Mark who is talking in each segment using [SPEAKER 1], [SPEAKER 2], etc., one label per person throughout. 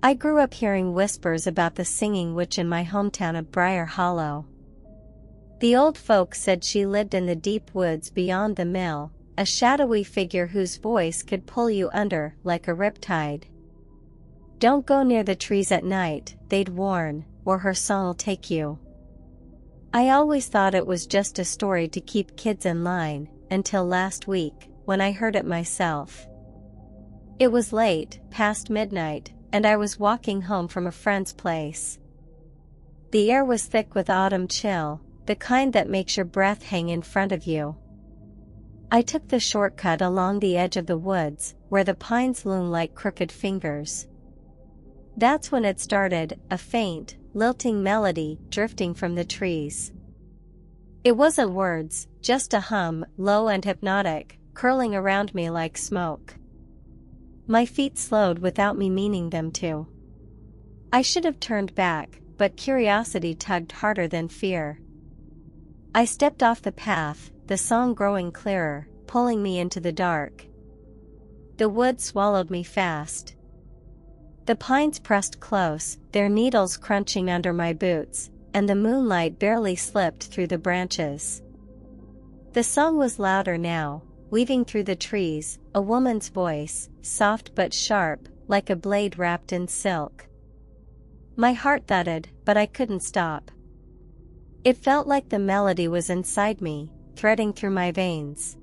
[SPEAKER 1] I grew up hearing whispers about the singing witch in my hometown of Briar Hollow. The old folks said she lived in the deep woods beyond the mill, a shadowy figure whose voice could pull you under like a riptide. "Don't go near the trees at night," they'd warn, "or her song'll take you." I always thought it was just a story to keep kids in line, until last week, when I heard it myself. It was late, past midnight, and I was walking home from a friend's place. The air was thick with autumn chill, the kind that makes your breath hang in front of you. I took the shortcut along the edge of the woods, where the pines loom like crooked fingers. That's when it started, a faint, lilting melody drifting from the trees. It wasn't words, just a hum, low and hypnotic, curling around me like smoke. My feet slowed without me meaning them to. I should have turned back, but curiosity tugged harder than fear. I stepped off the path, the song growing clearer, pulling me into the dark. The wood swallowed me fast. The pines pressed close, their needles crunching under my boots, and the moonlight barely slipped through the branches. The song was louder now, weaving through the trees, a woman's voice, soft but sharp, like a blade wrapped in silk. My heart thudded, but I couldn't stop. It felt like the melody was inside me, threading through my veins.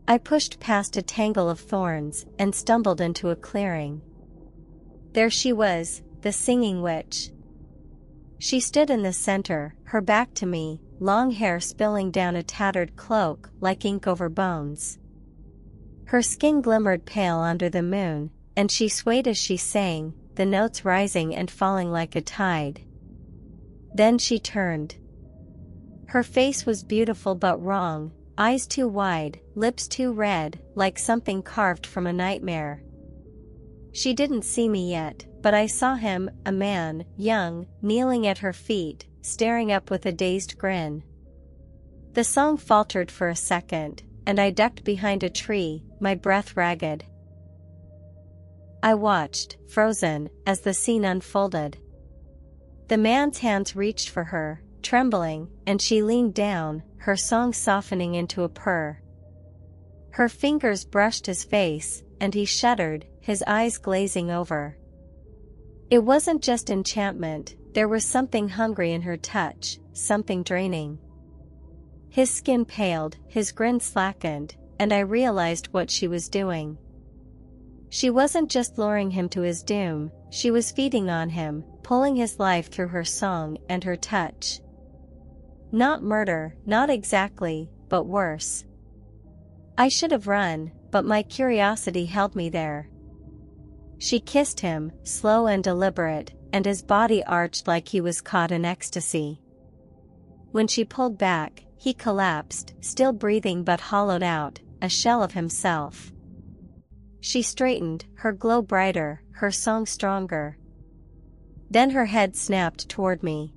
[SPEAKER 1] I pushed past a tangle of thorns and stumbled into a clearing. There she was, the singing witch. She stood in the center, her back to me, long hair spilling down a tattered cloak like ink over bones. Her skin glimmered pale under the moon, and she swayed as she sang, the notes rising and falling like a tide. Then she turned. Her face was beautiful but wrong, eyes too wide, lips too red, like something carved from a nightmare. She didn't see me yet, but I saw him, a man, young, kneeling at her feet, staring up with a dazed grin. The song faltered for a second, and I ducked behind a tree, my breath ragged. I watched, frozen, as the scene unfolded. The man's hands reached for her, trembling, and she leaned down, her song softening into a purr. Her fingers brushed his face, and he shuddered, his eyes glazing over. It wasn't just enchantment, there was something hungry in her touch, something draining. His skin paled, his grin slackened, and I realized what she was doing. She wasn't just luring him to his doom, she was feeding on him, pulling his life through her song and her touch. Not murder, not exactly, but worse. I should have run, but my curiosity held me there. She kissed him, slow and deliberate, and his body arched like he was caught in ecstasy. When she pulled back, he collapsed, still breathing but hollowed out, a shell of himself. She straightened, her glow brighter, her song stronger. Then her head snapped toward me.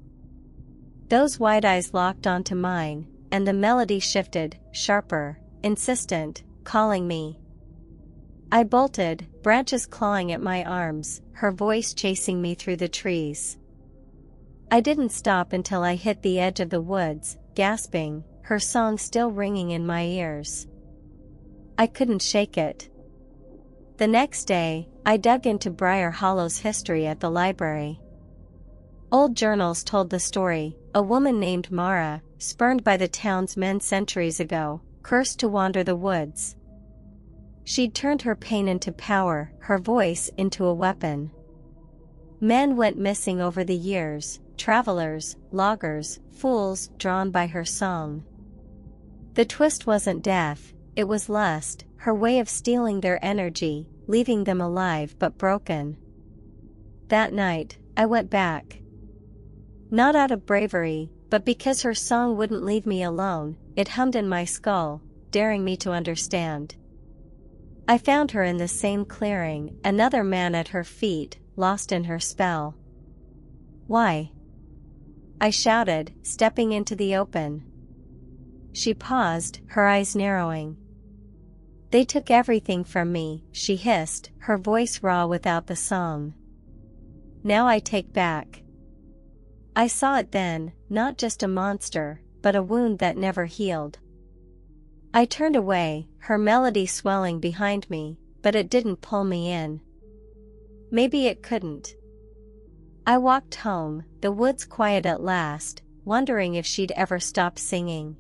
[SPEAKER 1] Those wide eyes locked onto mine, and the melody shifted, sharper, insistent, calling me. I bolted, branches clawing at my arms, her voice chasing me through the trees. I didn't stop until I hit the edge of the woods, gasping, her song still ringing in my ears. I couldn't shake it. The next day, I dug into Briar Hollow's history at the library. Old journals told the story, a woman named Mara, spurned by the town's men centuries ago, cursed to wander the woods. She'd turned her pain into power, her voice into a weapon. Men went missing over the years, travelers, loggers, fools drawn by her song. The twist wasn't death, it was lust, her way of stealing their energy, leaving them alive but broken. That night, I went back. Not out of bravery, but because her song wouldn't leave me alone, it hummed in my skull, daring me to understand. I found her in the same clearing, another man at her feet, lost in her spell. "Why?" I shouted, stepping into the open. She paused, her eyes narrowing. "They took everything from me," she hissed, her voice raw without the song. now I take back. I saw it then, not just a monster, but a wound that never healed. I turned away, her melody swelling behind me, but it didn't pull me in. Maybe it couldn't. I walked home, the woods quiet at last, wondering if she'd ever stop singing.